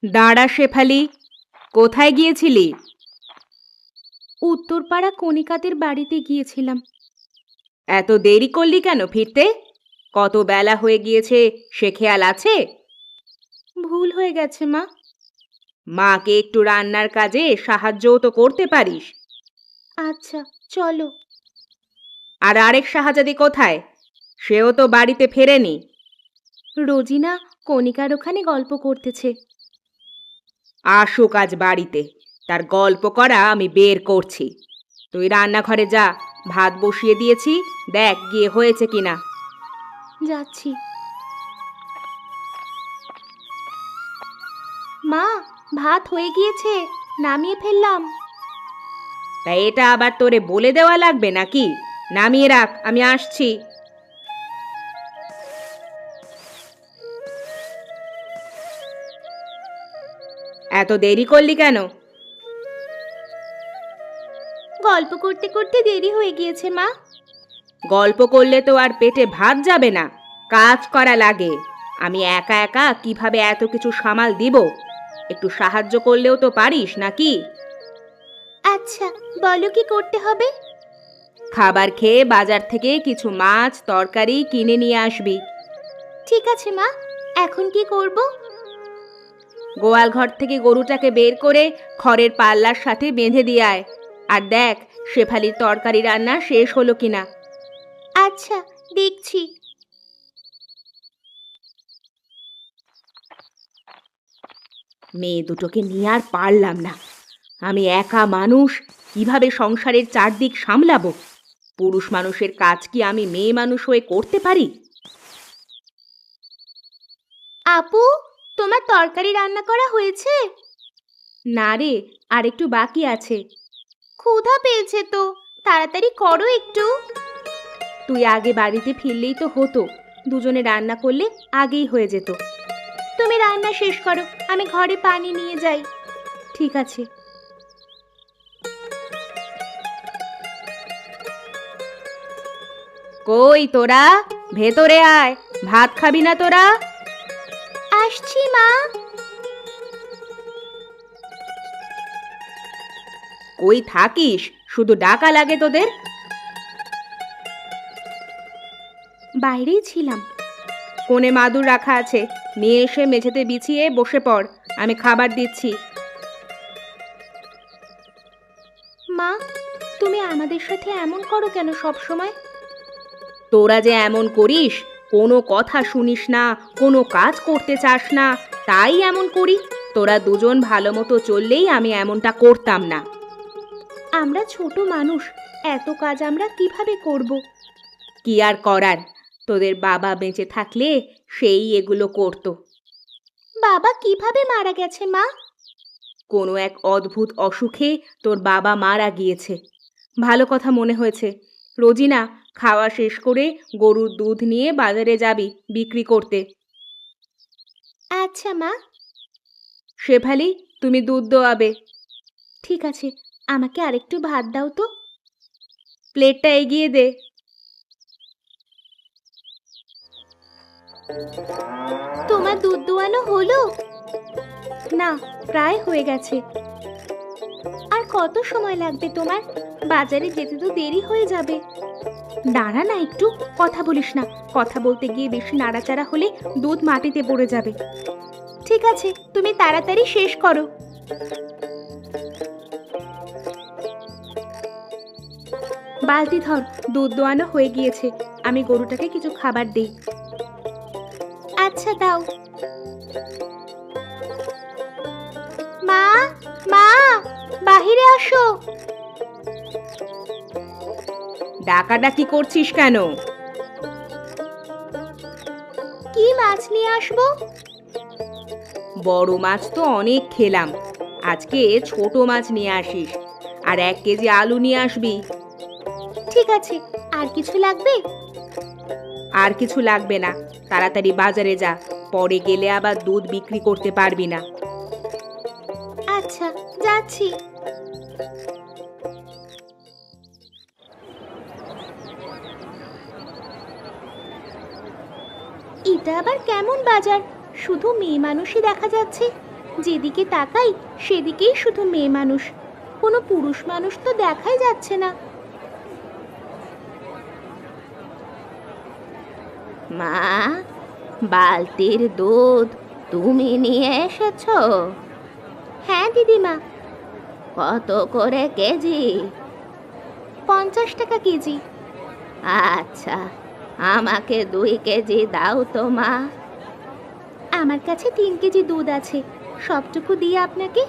দাঁড়া শেফালি, কোথায় গিয়েছিলি? উত্তরপাড়া কণিকাদের বাড়িতে গিয়েছিলাম। এত দেরি করলি কেন ফিরতে? কত বেলা হয়ে গিয়েছে সে খেয়াল আছে? ভুল হয়ে গেছে মা। মাকে একটু রান্নার কাজে সাহায্যও তো করতে পারিস। আচ্ছা চলো। আর আরেক শাহজাদি কোথায়? সেও তো বাড়িতে ফেরেনি। রোজিনা কণিকার ওখানে গল্প করতেছে। আসুক আজ বাড়িতে, তার গল্প করা আমি বের করছি। তুই রান্নাঘরে যা, ভাত বসিয়ে দিয়েছি, দেখ গিয়ে হয়েছে কিনা। যাচ্ছি। মা, ভাত হয়ে গিয়েছে, নামিয়ে ফেললাম। তা এটা আবার তোরে বলে দেওয়া লাগবে নাকি? নামিয়ে রাখ, আমি আসছি। এত দেরি করলি কেন? গল্প করতে করতে দেরি হয়ে গিয়েছে মা। গল্প করলে তো আর পেটে ভাত যাবে না, কাজ করা লাগে। আমি একা একা কিভাবে এত কিছু সামাল দিব? একটু সাহায্য করলেও তো পারিস নাকি? আচ্ছা বলো কি করতে হবে? খাবার খেয়ে বাজার থেকে কিছু মাছ তরকারি কিনে নিয়ে আসবি। ঠিক আছে মা, এখন কি করব? গোয়াল ঘর থেকে গরুটাকে বের করে খড়ের পাল্লার সাথে বেঁধে দিয়ে আয়। আর দেখ শেফালির তরকারি রান্না শেষ হলো কিনা। আচ্ছা দেখছি। মেয়ে দুটোকে নিয়ে আর পারলাম না। আমি একা মানুষ, কিভাবে সংসারের চারদিক সামলাবো? পুরুষ মানুষের কাজ কি আমি মেয়ে মানুষ হয়ে করতে পারি? আপু, তোমার তরকারি রান্না করা হয়েছে? না রে, আর একটু বাকি আছে। ক্ষুধা পেয়েছে তো, তাড়াতাড়ি করো একটু। তুই আগে বাড়িতে ফিরলেই তো হতো, দুজনে রান্না করলে আগেই হয়ে যেত। তুমি রান্না শেষ করো, আমি ঘরে পানি নিয়ে যাই। ঠিক আছে। কই তোরা, ভেতরে আয়। ভাত খাবি না তোরা? আসছি মা। কই থাকিস, শুধু ডাকা লাগে তোদের। বাইরেই ছিলাম। কোণে মাদুর রাখা আছে, নিয়ে এসে মেঝেতে বিছিয়ে বসে পড়, আমি খাবার দিচ্ছি। মা, তুমি আমাদের সাথে এমন করো কেন সব সময়? তোরা যে এমন করিস, কোনো কথা শুনিস না, কোনো কাজ করতে চাস না, তাই এমন করি। তোরা দুজন ভালো মতো চললেই আমি এমনটা করতাম না। আমরা ছোট মানুষ, এত কাজ আমরা কিভাবে করব? কি আর করার, তোদের বাবা বেঁচে থাকলে সেই এগুলো করতো। বাবা কিভাবে মারা গেছে মা? কোনো এক অদ্ভুত অসুখে তোর বাবা মারা গিয়েছে। ভালো কথা মনে হয়েছে। রোজিনা, খাওয়া শেষ করে গরুর দুধ নিয়ে বাজারে যাবি বিক্রি করতে। আচ্ছা মা। শেফালি, তুমি দুধ দোয়াবে। ঠিক আছে, আমাকে আরেকটু ভাত দাও তো। প্লেটটা এগিয়ে দে। তোমার দুধ দোয়ানো হলো? না, প্রায় হয়ে গেছে। আর কত সময় লাগবে তোমার? বাজারে যেতে তো দেরি হয়ে যাবে। দাঁড়া না একটু, কথা বলিস না। কথা বলতে গিয়ে বেশি নাড়াচাড়া হলে দুধ মাটিতে পড়ে যাবে। ঠিক আছে, তুমি তাড়াতাড়ি শেষ করো। বালতি ধর, দুধ দোয়ানো হয়ে গিয়েছে। আমি গরুটাকে কিছু খাবার দেই। আচ্ছা দাও। মা, মা, বাহিরে আসো। ডাকাডাকি করছিস কেন? কি মাছ নিয়ে আসবো? বড় মাছ তো অনেক খেলাম, আজকে ছোট মাছ নিয়ে আসিস। আর 1 কেজি আলু নিয়ে আসবি। ঠিক আছে, আর কিছু লাগবে? আর কিছু লাগবে না, তাড়াতাড়ি বাজারে যা, পরে গেলে আবার দুধ বিক্রি করতে পারবি না। আচ্ছা, যাচ্ছি। এটা আবার কেমন বাজার? শুধু মেয়ে মানুষই দেখা যাচ্ছে। যেদিকে তাকাই সেদিকেই শুধু মেয়ে মানুষ, কোনো পুরুষ মানুষ তো দেখাই যাচ্ছে না। মা, বালতির দুধ তুমি নিয়ে এসেছো? হ্যাঁ দিদিমা। কত করে কেজি? 50 টাকা কেজি। আচ্ছা, আমাকে 2 কেজি দাও তো মা। আমার কাছে 3 কেজি দুধ আছে, সবটুকু দিয়ে আপনাকে?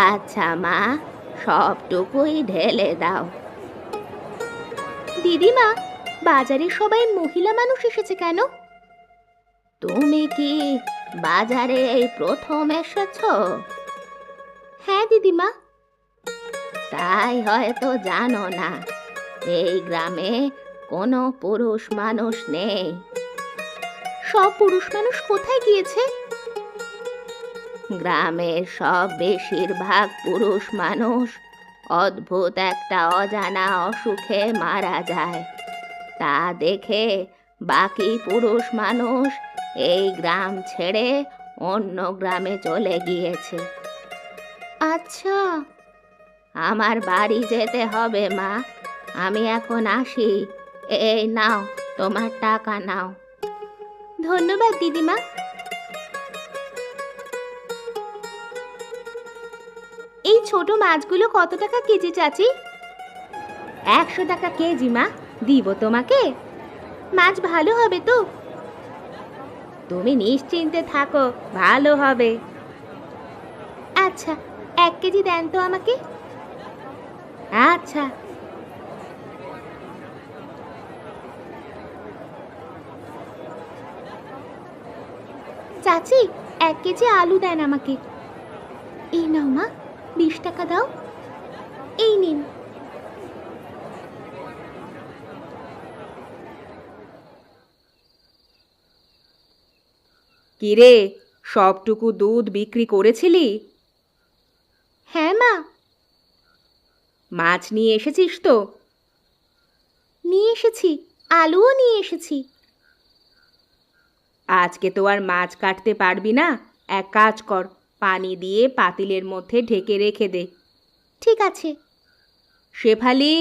আচ্ছা মা, সবটুকুই ঢেলে দাও। দিদিমা, বাজারে সবাই মহিলা মানুষ এসেছে কেন? তুমি কি বাজারে এই প্রথম এসেছো? হ্যাঁ দিদিমা। তাই হয়তো জানো না, এই গ্রামে কোনো পুরুষ মানুষ নেই। সব পুরুষ মানুষ কোথায় গিয়েছে? গ্রামের সব বেশিরভাগ পুরুষ মানুষ অদ্ভুত একটা অজানা অসুখে মারা যায়, তা দেখে বাকি পুরুষ মানুষ এই গ্রাম ছেড়ে অন্য গ্রামে চলে গিয়েছে। আচ্ছা, আমার বাড়ি যেতে হবে মা, আমি এখন আসি। এই নাও, তোমার টাকা নাও। ধন্যবাদ দিদিমা। এই ছোট মাছগুলো কত টাকা কেজি চাচি? 100 টাকা কেজি মা, দিব তোমাকে। মাছ ভালো হবে তো? তুমি নিশ্চিন্তে থাকো, ভালো হবে। আচ্ছা, 1 কেজি দেন তো আমাকে। আচ্ছা। চাচি, 1 কেজি আলু দেন আমাকে। এই নাও মা, 20 টাকা দাও। এই নিন। কিরে, সবটুকু দুধ বিক্রি করেছিলি? হ্যাঁ মা। মাছ নিয়ে এসেছিস তো? নিয়ে এসেছি, আলুও নিয়ে এসেছি। আজকে তো আর মাছ কাটতে পারবি না, এক কাজ কর, পানি দিয়ে পাতিলের মধ্যে ঢেকে রেখে দে। ঠিক আছে। শেফালি।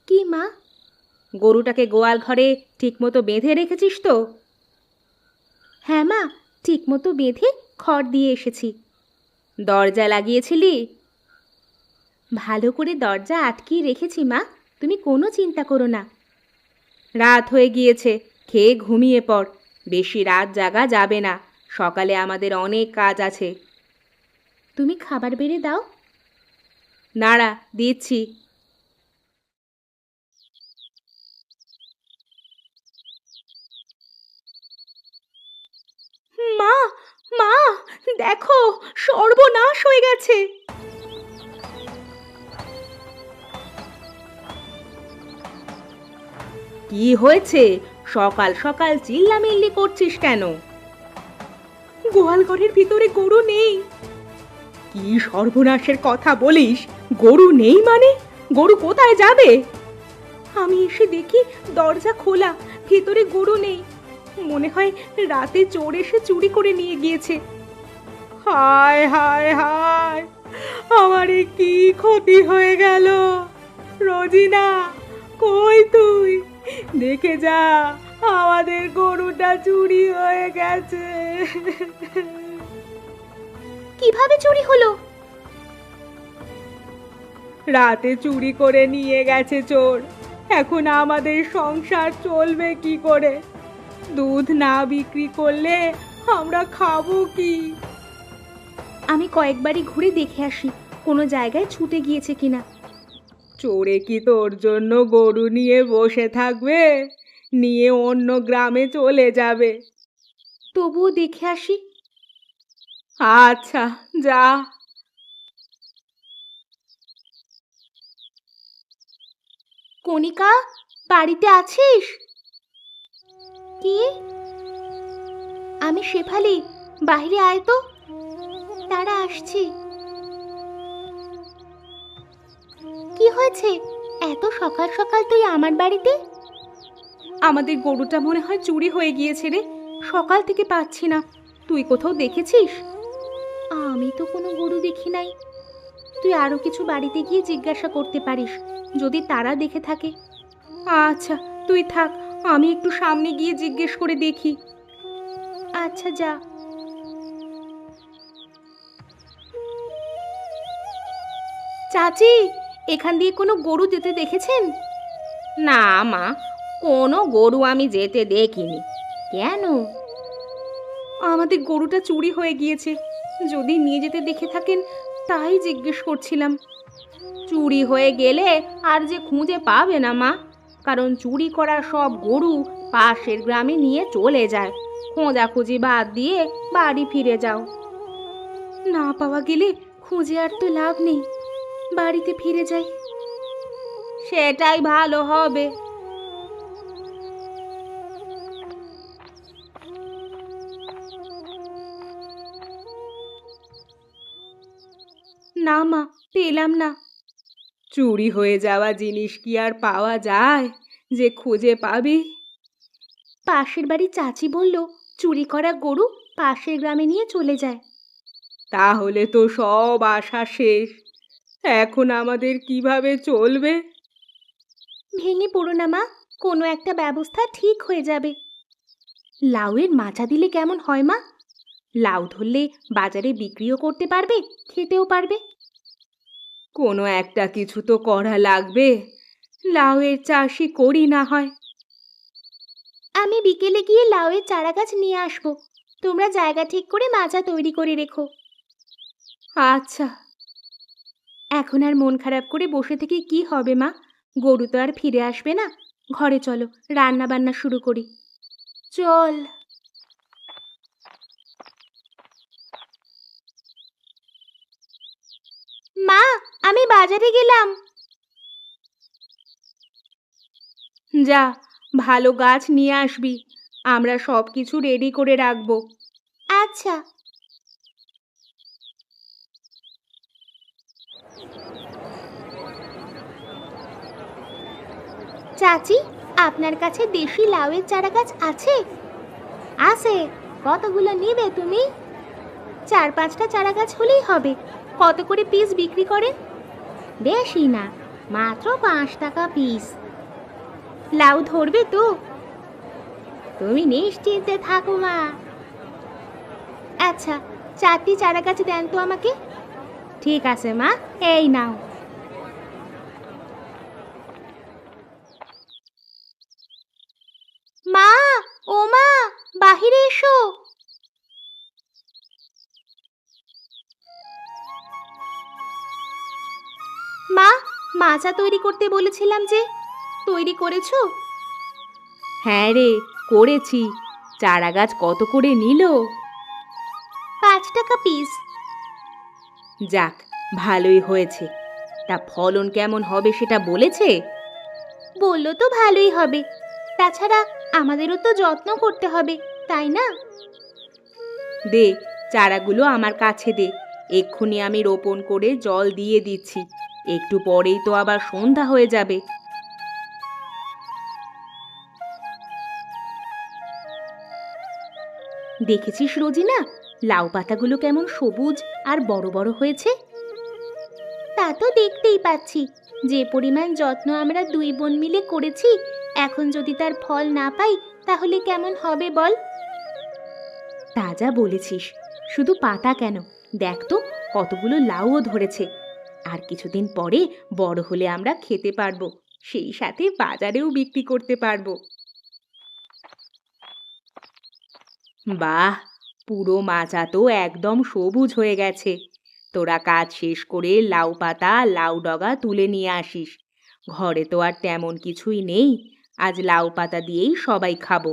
কি মা? গরুটাকে গোয়াল ঘরে ঠিকমতো বেঁধে রেখেছিস তো? হ্যাঁ মা, ঠিকমতো বেঁধে খড় দিয়ে এসেছি। দরজা লাগিয়েছিলি? ভালো করে দরজা আটকিয়ে রেখেছি মা, তুমি কোনো চিন্তা করো না। রাত হয়ে গিয়েছে, খেয়ে ঘুমিয়ে পড়, বেশি রাত জাগা যাবে না, সকালে আমাদের অনেক কাজ আছে। তুমি খাবার বেড়ে দাও। নাড়া, দিচ্ছি। মা, মা, দেখো, সর্বনাশ হয়ে গেছে। কি হয়েছে? সকাল সকাল চিল্লামিল্লি করছিস কেন? গোয়াল ঘরের ভিতরে গরু নেই। কি সর্বনাশের কথা বলিস? গরু নেই মানে? গরু কোথায় যাবে? আমি এসে দেখি দরজা খোলা, ভিতরে গরু নেই। মনে হয় রাতে চোর এসে চুরি করে নিয়ে গিয়েছে। হায় হায় হায়, আমার এ কি ক্ষতি হয়ে গেল! রোজিনা, কই তুই? দেখে যা, আমাদের গরুটা চুরি হয়ে গেছে। কিভাবে চুরি হলো? রাতে চুরি করে নিয়ে গেছে চোর। এখন আমাদের সংসার চলবে কি করে? দুধ না বিক্রি করলে আমরা খাবো কি? আমি কয়েকবারই ঘুরে দেখে আসি কোনো জায়গায় ছুটে গিয়েছে কিনা। চোরে কি তোর জন্য গরু নিয়ে বসে থাকবে? নিয়ে অন্য গ্রামে চলে যাবে। তবুও দেখে আসি। আচ্ছা, যা। কণিকা, বাড়িতে আছিস? কি? আমি শেফালি, বাইরে আয় তো। তারা আসছি। কি হয়েছে? এত সকাল সকাল তুই আমার বাড়িতে? আমাদের গরুটা মনে হয় চুরি হয়ে গিয়েছে রে, সকাল থেকে পাচ্ছি না। তুই কোথাও দেখেছিস? আমি তো কোনো গরু দেখি নাই। তুই আরো কিছু বাড়িতে গিয়ে জিজ্ঞাসা করতে পারিস, যদি তারা দেখে থাকে। আচ্ছা, তুই থাক, আমি একটু সামনে গিয়ে জিজ্ঞেস করে দেখি। আচ্ছা, যা। চাচি, এখান দিয়ে কোনো গরু যেতে দেখেছেন? না মা, কোনো গরু আমি যেতে দেখিনি। কেন? আমাদের গরুটা চুরি হয়ে গিয়েছে, যদি নিয়ে যেতে দেখে থাকেন তাই জিজ্ঞেস করছিলাম। চুরি হয়ে গেলে আর যে খুঁজে পাবে না মা, কারণ চুরি করা সব গরু পাশের গ্রামে নিয়ে চলে যায়। খোঁজাখুঁজি বাদ দিয়ে বাড়ি ফিরে যাও। না পাওয়া গেলে খুঁজে আর তো লাভ নেই, বাড়িতে ফিরে যাই। সেটাই ভালো হবে। না মা, পেলাম না। চুরি হয়ে যাওয়া জিনিস কি আর পাওয়া যায় যে খুঁজে পাবি? পাশের বাড়ি চাচি বলল চুরি করা গরু পাশের গ্রামে নিয়ে চলে যায়। তাহলে তো সব আশা শেষ। এখন আমাদের কিভাবে চলবে? ভেঙে পড়ো না মা, কোনো একটা ব্যবস্থা ঠিক হয়ে যাবে। লাউয়ের মাচা দিলে কেমন হয় মা? লাউ ধরলে বাজারে বিক্রিও করতে পারবে, খেতেও পারবে। কোনো একটা কিছু তো করা লাগবে। লাউয়ের চাষই করি না হয়। আমি বিকেলে গিয়ে লাউয়ের চারা গাছ নিয়ে আসবো। তোমরা জায়গা ঠিক করে মাচা তৈরি করে রেখো। আচ্ছা। এখন আর মন খারাপ করে বসে থেকে কি হবে মা? গরু তো আর ফিরে আসবে না। ঘরে চলো, রান্না বান্না শুরু করি। চল। মা, আমি বাজারে গেলাম। যা, ভালো গাছ নিয়ে আসবি। আমরা সব কিছু রেডি করে রাখবো। আচ্ছা। চাচি, আপনার কাছে দেশি লাউয়ের চারা গাছ আছে? আছে। কতগুলো নিবে তুমি? 4-5টা চারা গাছ হলেই হবে। কত করে পিস বিক্রি করেন? বেশি না, মাত্র 5 টাকা পিস। লাউ ধরবে তো? তুমি নিশ্চিন্তে থাকো মা। আচ্ছা, 4টি চারা গাছ দেন তো আমাকে। ঠিক আছে মা, এই নাও। মা, ও মা, বাহিরে এসো। মা, মাচা তৈরি করতে বলেছিলাম যে, তৈরি করেছো? হ্যাঁ রে, করেছি। চারা গাছ কত করে নিল? 5 টাকা পিস। যাক, ভালোই হয়েছে। তা ফলন কেমন হবে সেটা বলেছে? বললো তো ভালোই হবে। তাছাড়া আমাদেরও তো যত্ন করতে হবে, তাই না? দে, চারাগুলো আমার কাছে দে। এক্ষুনি আমি রোপণ করে জল দিয়ে দিচ্ছি। একটু পরেই তো আবার সন্ধ্যা হয়ে যাবে। দেখেছিস রোজিনা, লাউ পাতাগুলো কেমন সবুজ আর বড় বড় হয়েছে? তা তো দেখতেই পাচ্ছি। যে পরিমাণ যত্ন আমরা 2 বোন মিলে করেছি, এখন যদি তার ফল না পাই তাহলে কেমন হবে বল? তা যা বলেছিস। শুধু পাতা কেন, দেখ তো কতগুলো লাউও ধরেছে। আর কিছুদিন পরে বড় হলে আমরা খেতে পারবো, সেই সাথে বাজারেও বিক্রি করতে পারবো। বাহ, পুরো মাচা তো একদম সবুজ হয়ে গেছে। তোরা কাজ শেষ করে লাউ পাতা লাউ ডগা তুলে নিয়ে আসিস। ঘরে তো আর তেমন কিছুই নেই, আজ লাউ পাতা দিয়েই সবাই খাবো।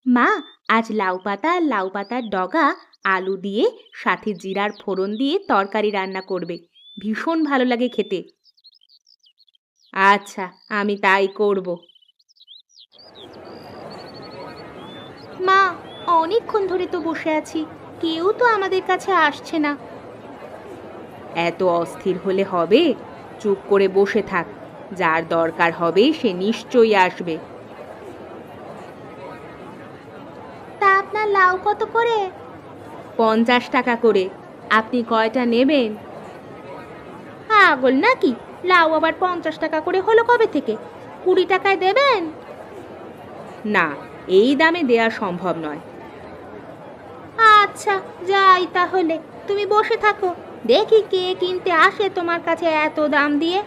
মা, আজ লাউ পাতা আর লাউ পাতার ডগা আলু দিয়ে সাথে জিরার ফোড়ন দিয়ে তরকারি রান্না করবে, ভীষণ ভালো লাগে খেতে। আচ্ছা, আমি তাই করব। মা, অনেকক্ষণ ধরে তো বসে আছি, কেউ তো আমাদের কাছে আসছে না। এত অস্থির হলে হবে? চুপ করে বসে থাক। যার দরকার হবে সে নিশ্চয়ই আসবে। লাউ কত করে? 50 টাকা করে। আপনি কয়টা নেবেন? পাগল নাকি? লাউ আবার 50 টাকা করে হলো কবে থেকে? 20 টাকায় দেবেন? না, এই দামে দেয়া সম্ভব নয়। আচ্ছা, যাই তাহলে। তুমি বসে থাকো, দেখি কে কিনতে আসে তোমার কাছে এত দাম দিয়ে।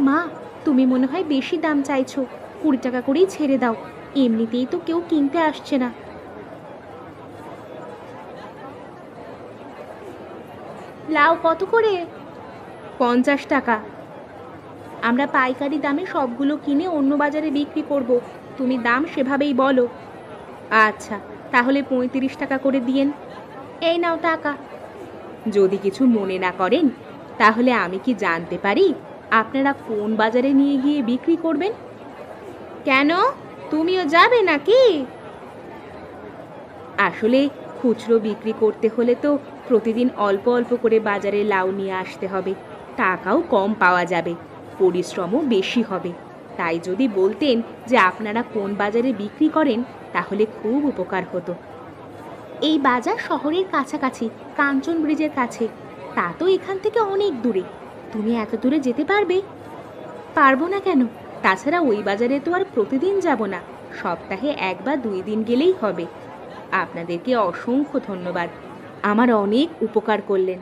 মা, তুমি মনে হয় বেশি দাম চাইছো। 20 টাকা করেই ছেড়ে দাও, এমনিতেই তো কেউ কিনতে আসছে না। লাউ কত করে? 50 টাকা। আমরা পাইকারি দামে সবগুলো কিনে অন্য বাজারে বিক্রি করব। তুমি দাম সেভাবেই বলো। আচ্ছা, তাহলে 35 টাকা করে দিয়েন। এই নাও টাকা। যদি কিছু মনে না করেন, তাহলে আমি কি জানতে পারি আপনারা কোন বাজারে নিয়ে গিয়ে বিক্রি করবেন? কেন, তুমিও যাবে নাকি? আসলে খুচরো বিক্রি করতে হলে তো প্রতিদিন অল্প অল্প করে বাজারে লাউ নিয়ে আসতে হবে, টাকাও কম পাওয়া যাবে, পরিশ্রমও বেশি হবে। তাই যদি বলতেন যে আপনারা কোন বাজারে বিক্রি করেন, তাহলে খুব উপকার হতো। এই বাজার শহরের কাছাকাছি, কাঞ্চন ব্রিজের কাছে। তা তো এখান থেকে অনেক দূরে। তুমি এত দূরে যেতে পারবে? পারবো না কেন? তাছাড়া ওই বাজারে তো আর প্রতিদিন যাব না, সপ্তাহে 1 বা 2 দিন গেলেই হবে। আপনাদেরকে অসংখ্য ধন্যবাদ, আমার অনেক উপকার করলেন।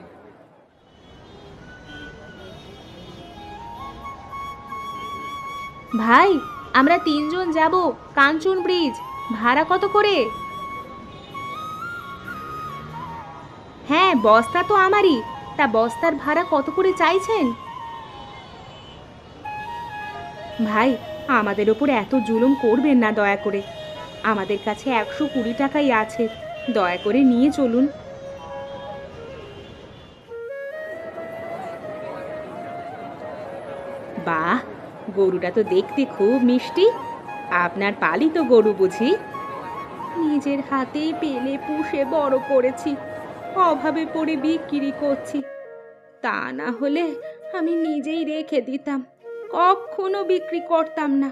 ভাই, আমরা 3 জন যাব কাঞ্চন ব্রিজ। ভাড়া কত করে? হ্যাঁ, বস্তা তো আমারই। তা বস্তার ভাড়া কত করে চাইছেন? ভাই, আমাদের ওপর এত জুলুম করবেন না দয়া করে। আমাদের কাছে 120 টাকাই আছে, দয়া করে নিয়ে চলুন। বাহ, গরুটা তো দেখতে খুব মিষ্টি। আপনার পালিত গরু বুঝি? নিজের হাতেই পেলে পুষে বড় করেছি, অভাবে পড়ে বিক্রি করছি। তা না হলে আমি নিজেই রেখে দিতাম, কখনো বিক্রি করতাম না।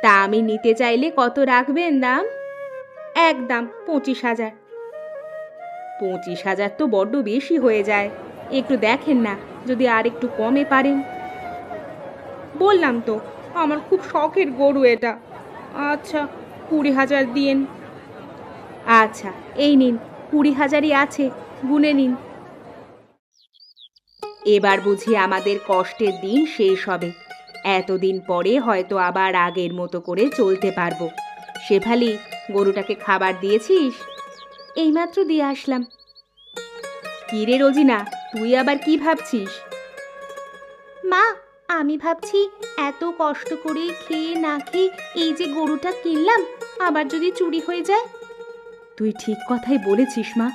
তা আমি নিতে চাইলে কত রাখবেন দাম? একদম 25,000। 25,000 তো বড্ড বেশি হয়ে যায়, একটু দেখেন না, যদি আর একটু কমে পারেন। বললাম তো, আমার খুব শখের গরু এটা। আচ্ছা, 20,000 দিয়েন। আচ্ছা, এই নিন, 20,000ই আছে, গুনে নিন। এবার বুঝি আমাদের কষ্টের দিন শেষ হবে। এতদিন পরে হয়তো আবার আগের মতো করে চলতে পারবো। শেফালি, গরুটাকে খাবার দিয়েছিস? এইমাত্র দিয়ে আসলাম। কি রে রোজিনা, তুই আবার কি ভাবছিস? মা, আমি ভাবছি এত কষ্ট করে খেয়ে না খেয়ে এই যে গরুটা কিনলাম, আবার যদি চুরি হয়ে যায়। তুই ঠিক কথাই বলেছিস মা।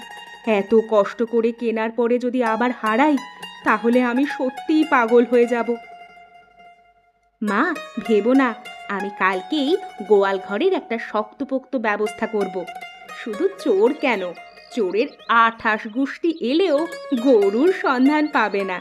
এত কষ্ট করে কেনার পরে যদি আবার হারাই, তাহলে আমি সত্যিই পাগল হয়ে যাব। মা, ভেবো না, আমি কালকেই গোয়াল ঘরের একটা শক্তপোক্ত ব্যবস্থা করব। শুধু চোর কেন, চোরের 28 গোষ্ঠী এলেও গরুর সন্ধান পাবে না।